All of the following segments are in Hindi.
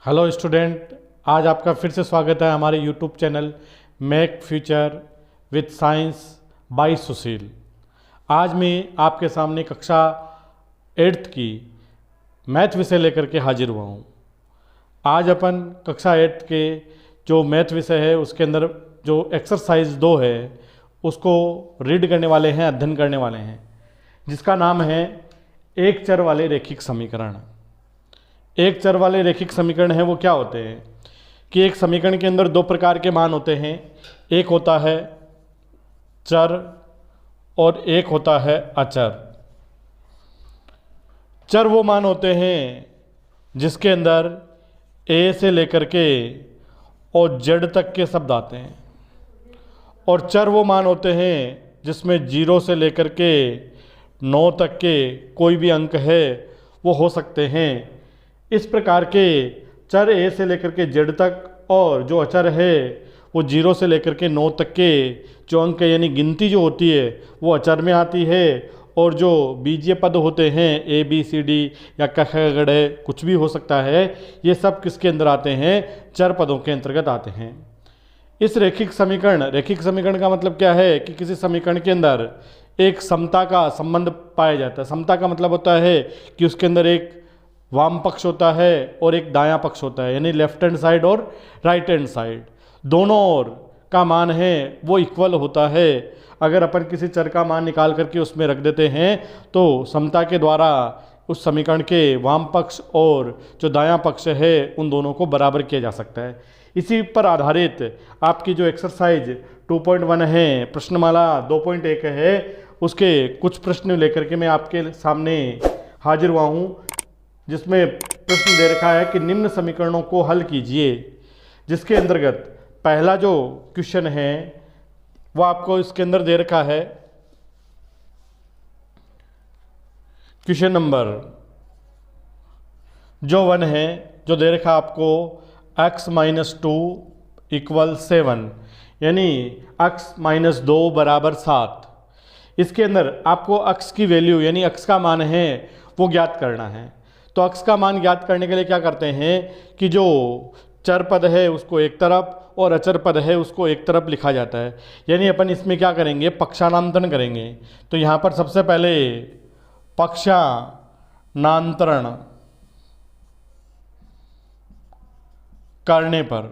हेलो स्टूडेंट, आज आपका फिर से स्वागत है हमारे YouTube channel make future with science by Sushil. आज मैं आपके सामने कक्षा 8th की मैथ विषय लेकर के हाजिर हुआ हूँ। आज अपन कक्षा 8th के जो मैथ विषय है उसके अंदर जो एक्सरसाइज 2 है उसको रीड करने वाले हैं, अध्ययन करने वाले हैं, जिसका नाम है एक चर वाले रैखिक समीकरण। एक चर वाले रैखिक समीकरण है वो क्या होते हैं कि एक समीकरण के अंदर 2 प्रकार के मान होते हैं। एक होता है चर और एक होता है अचर। चर वो मान होते हैं जिसके अंदर ए से लेकर के और जेड तक के शब्द आते हैं, और चर वो मान होते हैं जिसमें 0 से लेकर के 9 तक के कोई भी अंक है वो हो सकते हैं। इस प्रकार के चर ए से लेकर के जेड तक और जो अचर है वो 0 से लेकर के 9 तक के जो अंक है यानी गिनती जो होती है वो अचर में आती है, और जो बीजीय पद होते हैं ए बी सी डी या क ख ग घ कुछ भी हो सकता है, ये सब किसके अंदर आते हैं? चर पदों के अंतर्गत आते हैं। इस रैखिक समीकरण का मतलब क्या है कि किसी समीकरण के अंदर एक समता का संबंध पाया जाता है। समता का मतलब होता है कि उसके अंदर एक वाम पक्ष होता है और एक दायां पक्ष होता है, यानी लेफ्ट हैंड साइड और राइट हैंड साइड दोनों ओर का मान है वो इक्वल होता है। अगर अपन किसी चर का मान निकाल करके उसमें रख देते हैं तो समता के द्वारा उस समीकरण के वाम पक्ष और जो दायां पक्ष है उन दोनों को बराबर किया जा सकता है। इसी पर आधारित आपकी जो एक्सरसाइज 2.1 है, प्रश्नमाला 2.1 है, उसके कुछ प्रश्न लेकर के मैं आपके सामने हाजिर हुआ हूँ, जिसमें प्रश्न दे रखा है कि निम्न समीकरणों को हल कीजिए। जिसके अंतर्गत पहला जो क्वेश्चन है वो आपको इसके अंदर दे रखा है क्वेश्चन नंबर जो 1 है, जो दे रखा आपको x - 2 = 7, यानी x - 2 = 7। इसके अंदर आपको x की वैल्यू यानी x का मान है वो ज्ञात करना है। तो x का मान ज्ञात करने के लिए क्या करते हैं कि जो चर पद है उसको एक तरफ और अचर पद है उसको एक तरफ लिखा जाता है, यानी अपन इसमें क्या करेंगे? पक्षांतरण करेंगे। तो यहाँ पर सबसे पहले पक्षांतरण करने पर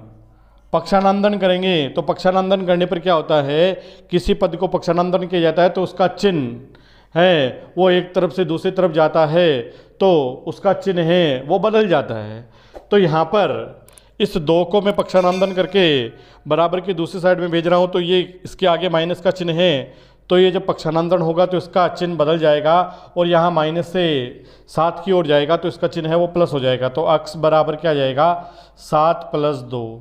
पक्षांतरण करेंगे तो पक्षांतरण करने पर क्या होता है, किसी पद को पक्षांतरण किया जाता है तो उसका चिन्ह है वो एक तरफ से दूसरी तरफ जाता है तो उसका चिन्ह है वो बदल जाता है। तो यहाँ पर इस 2 को मैं पक्षांतरण करके बराबर की दूसरी साइड में भेज रहा हूँ, तो ये इसके आगे माइनस का चिन्ह है, तो ये जब पक्षांतरण होगा तो इसका चिन्ह बदल जाएगा और यहाँ माइनस से 7 की ओर जाएगा तो इसका चिन्ह है वो प्लस हो जाएगा। तो x बराबर क्या जाएगा? 7 + 2।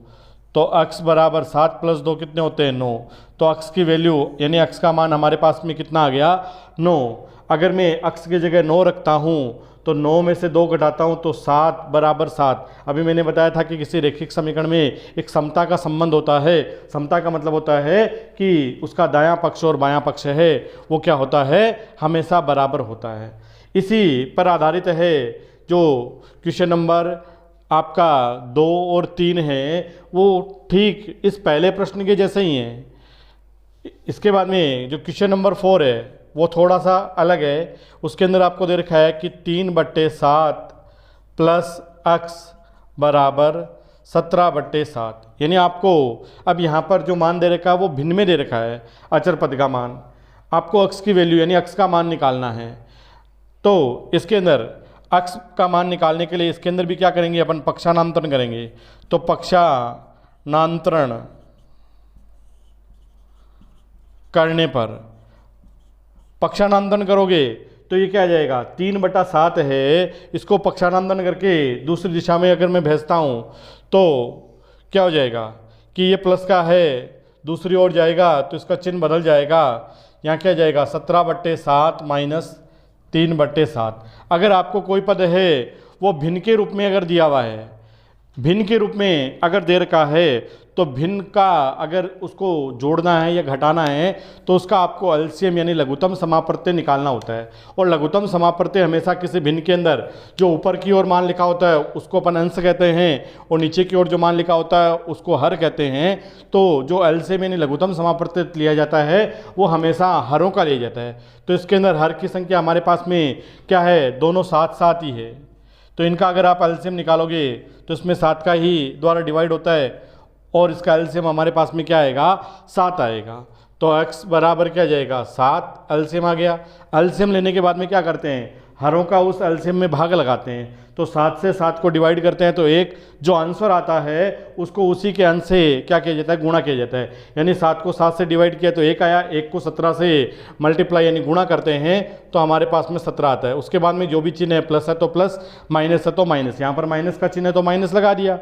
तो x बराबर 7 + 2 कितने होते हैं? 9। तो x की वैल्यू यानी x का मान हमारे पास में कितना आ गया? 9। अगर मैं x की जगह 9 रखता हूँ तो 9 में से 2 घटाता हूँ तो 7 = 7। अभी मैंने बताया था कि किसी रैखिक समीकरण में एक समता का संबंध होता है। समता का मतलब होता है कि उसका दायां पक्ष और बायां पक्ष है वो क्या होता है? हमेशा बराबर होता है। इसी पर आधारित है जो क्वेश्चन नंबर आपका 2 और 3 है वो ठीक इस पहले प्रश्न के जैसे ही हैं। इसके बाद में जो क्वेश्चन नंबर 4 है वो थोड़ा सा अलग है। उसके अंदर आपको दे रखा है कि 3/7 + x = 17/7, यानी आपको अब यहाँ पर जो मान दे रखा है वो भिन्न में दे रखा है, अचर पद का मान। आपको x की वैल्यू यानी x का मान निकालना है। तो इसके अंदर x का मान निकालने के लिए इसके अंदर भी क्या करेंगे? अपन पक्षांतरण करेंगे। तो पक्षांतरण करने पर पक्षांतरण करोगे तो ये क्या आ जाएगा? 3/7 है, इसको पक्षांतरण करके दूसरी दिशा में अगर मैं भेजता हूँ तो क्या हो जाएगा कि ये प्लस का है दूसरी ओर जाएगा तो इसका चिन्ह बदल जाएगा। यहाँ क्या जाएगा? 17/7 - 3/7। अगर आपको कोई पद है वो भिन्न के रूप में अगर दिया हुआ है भिन्न के रूप में अगर दे रखा है तो भिन्न का अगर उसको जोड़ना है या घटाना है तो उसका आपको एलसीएम यानी लघुत्तम समापवर्त्य निकालना होता है। और लघुत्तम समापवर्त्य हमेशा किसी भिन्न के अंदर जो ऊपर की ओर मान लिखा होता है उसको अपन अंश कहते हैं और नीचे की ओर जो मान लिखा होता है उसको हर कहते हैं। तो जो एलसीएम यानी लघुत्तम समापवर्त्य लिया जाता है वो हमेशा हरों का लिया जाता है। तो इसके अंदर हर की संख्या हमारे पास में क्या है, दोनों साथ साथ ही है। तो इनका अगर आप एलसीएम निकालोगे तो इसमें 7 का ही द्वारा डिवाइड होता है और इसका एलसीएम हमारे पास में क्या आएगा, 7 आएगा। तो x बराबर क्या जाएगा, 7 एलसीएम आ गया। एलसीएम लेने के बाद में क्या करते हैं, हरों का उस एलसीएम में भाग लगाते हैं। तो 7 से 7 को डिवाइड करते हैं तो एक जो आंसर आता है उसको उसी के अंश से क्या किया जाता है, गुणा किया जाता है। यानी 7 को 7 से डिवाइड किया तो 1 आया, 1 को 17 से मल्टीप्लाई यानी गुणा करते हैं तो हमारे पास में 17 आता है। उसके बाद में जो भी चिन्ह है, प्लस है तो प्लस, माइनस है तो माइनस, यहाँ पर माइनस का चिन्ह है तो माइनस लगा दिया।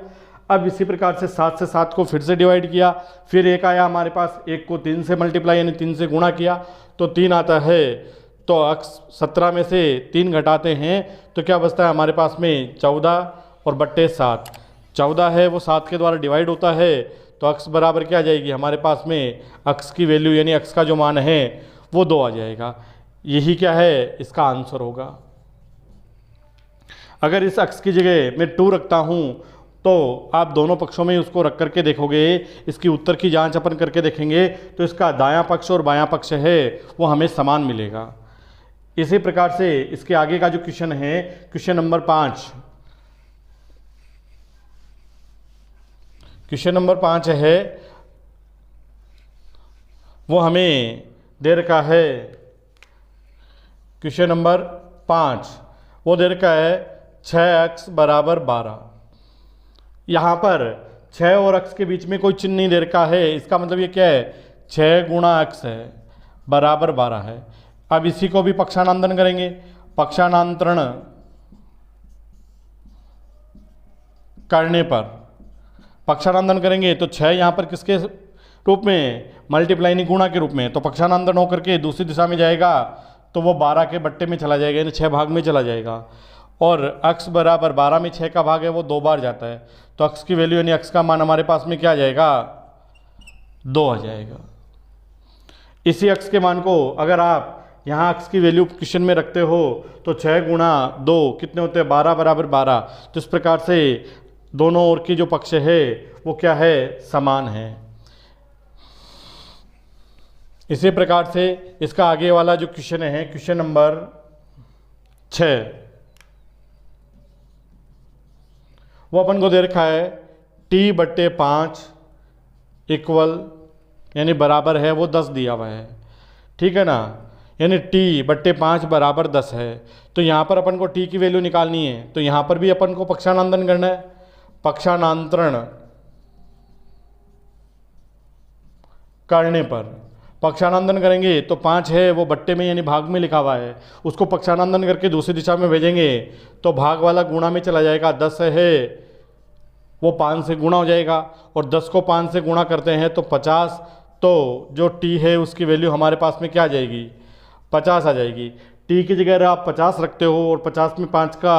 अब इसी प्रकार से 7 से 7 को फिर से डिवाइड किया, फिर 1 आया हमारे पास, 1 को 3 से मल्टीप्लाई यानी 3 से गुणा किया तो 3 आता है। तो 17 में से 3 घटाते हैं तो क्या बचता है हमारे पास में, 14 और बट्टे 7। 14 है वो 7 के द्वारा डिवाइड होता है तो x बराबर क्या आ जाएगी हमारे पास में, x की वैल्यू यानी x का जो मान है वो 2 आ जाएगा। यही क्या है, इसका आंसर होगा। अगर इस x की जगह मैं 2 रखता हूँ तो आप दोनों पक्षों में उसको रख करके देखोगे, इसकी उत्तर की जांच अपन करके देखेंगे तो इसका दायां पक्ष और बायां पक्ष है वो हमें समान मिलेगा। इसी प्रकार से इसके आगे का जो क्वेश्चन है, क्वेश्चन नंबर 5, क्वेश्चन नंबर 5 है वो हमें दे रखा है। क्वेश्चन नंबर 5 वो दे रखा है 6x बराबर 12। यहाँ पर 6 और x के बीच में कोई चिन्ह नहीं दे रखा है, इसका मतलब ये क्या है, 6 गुणा x है बराबर 12 है। अब इसी को भी पक्षानंदन करेंगे, पक्षानांतरण करने पर पक्षानंदन करेंगे तो 6 यहाँ पर किसके रूप में, मल्टीप्लाई नहीं गुणा के रूप में, तो पक्षानंदन होकर के दूसरी दिशा में जाएगा तो वो 12 के बट्टे में चला जाएगा यानी 6 भाग में चला जाएगा। और x बराबर 12 में 6 का भाग है वो 2 बार जाता है तो x की वैल्यू यानी x का मान हमारे पास में क्या आ जाएगा, 2 आ जाएगा। इसी x के मान को अगर आप यहाँ x की वैल्यू क्वेश्चन में रखते हो तो 6 गुणा 2 कितने होते हैं, 12 बराबर 12। तो इस प्रकार से दोनों ओर की जो पक्ष है वो क्या है, समान है। इसी प्रकार से इसका आगे वाला जो क्वेश्चन है, क्वेश्चन नंबर 6, वो अपन को दे रखा है t/5 इक्वल यानी बराबर है वो 10 दिया हुआ है, ठीक है ना, यानी t/5 बराबर 10 है। तो यहाँ पर अपन को t की वैल्यू निकालनी है तो यहाँ पर भी अपन को पक्षानंदन करना है। पक्षानांतरण करने पर पक्षानंदन करेंगे तो 5 है वो बट्टे में यानी भाग में लिखा हुआ है, उसको पक्षानंदन करके दूसरी दिशा में भेजेंगे तो भाग वाला गुणा में चला जाएगा। 10 है वो 5 से गुणा हो जाएगा और 10 को 5 से गुणा करते हैं तो 50। तो जो t है उसकी वैल्यू हमारे पास में क्या आ जाएगी, 50 आ जाएगी। t की जगह अगर आप 50 रखते हो और 50 में 5 का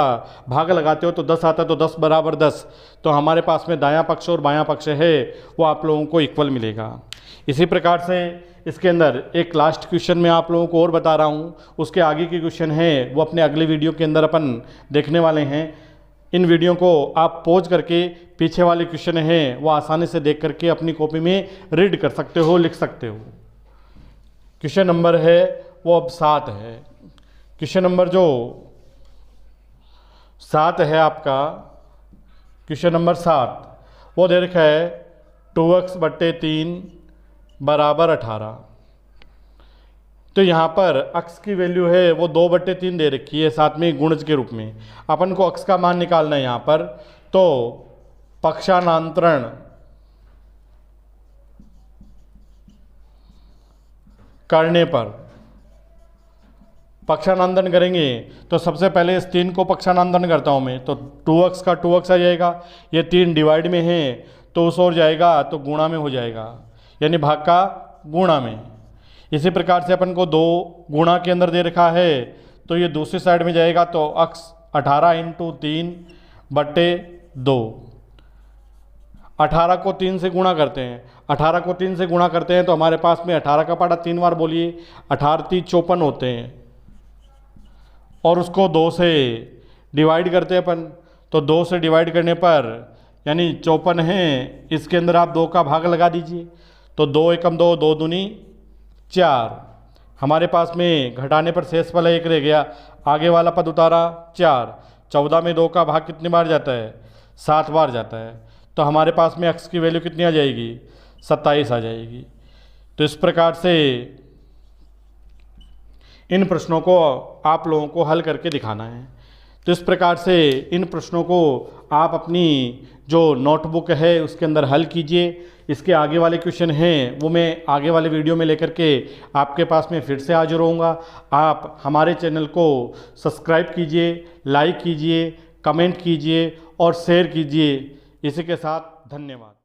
भाग लगाते हो तो 10 आता है तो 10 बराबर 10। तो हमारे पास में दायां पक्ष और बायां पक्ष है वो आप लोगों को इक्वल मिलेगा। इसी प्रकार से इसके अंदर एक लास्ट क्वेश्चन मैं आप लोगों को और बता रहा हूँ, उसके आगे के क्वेश्चन है वो अपने अगले वीडियो के अंदर अपन देखने वाले हैं। इन वीडियो को आप पॉज करके पीछे वाले क्वेश्चन हैं वो आसानी से देख करके अपनी कॉपी में रीड कर सकते हो, लिख सकते हो। क्वेश्चन नंबर है वो अब 7 है। क्वेश्चन नंबर जो 7 है आपका, क्वेश्चन नंबर 7 वो दे रखा है 2x/3 बराबर 18। तो यहाँ पर x की वैल्यू है वो 2/3 दे रखी है, साथ में गुणज के रूप में। अपन को x का मान निकालना है यहाँ पर, तो पक्षानांतरण करने पर पक्षानंदन करेंगे तो सबसे पहले इस 3 को पक्षानंदन करता हूँ मैं, तो 2x का 2x आ जाएगा, ये 3 डिवाइड में है तो उस ओर जाएगा तो गुणा में हो जाएगा यानी भाग का गुणा में। इसी प्रकार से अपन को 2 गुणा के अंदर दे रखा है तो ये दूसरी साइड में जाएगा तो x 18 × 3/2 18 को 3 से गुणा करते हैं, 18 को 3 से गुणा करते हैं तो हमारे पास में 18 का पाड़ा 3 बार बोलिए, 18 3 54 होते हैं, और उसको 2 से डिवाइड करते हैं अपन, तो 2 से डिवाइड करने पर यानी 54 है, इसके अंदर आप 2 का भाग लगा दीजिए, तो 2 एकम 2, 2 दूनी 4, हमारे पास में घटाने पर शेष वाला 1 रह गया, आगे वाला पद उतारा 4, 14 में 2 का भाग कितनी बार जाता है, 7 बार जाता है, तो हमारे पास में x की वैल्यू कितनी आ जाएगी, 27 आ जाएगी। तो इस प्रकार से इन प्रश्नों को आप लोगों को हल करके दिखाना है। तो इस प्रकार से इन प्रश्नों को आप अपनी जो नोटबुक है उसके अंदर हल कीजिए। इसके आगे वाले क्वेश्चन हैं वो मैं आगे वाले वीडियो में लेकर के आपके पास में फिर से हाजिर होऊंगा। आप हमारे चैनल को सब्सक्राइब कीजिए, लाइक कीजिए, कमेंट कीजिए और शेयर कीजिए। इसी के साथ धन्यवाद।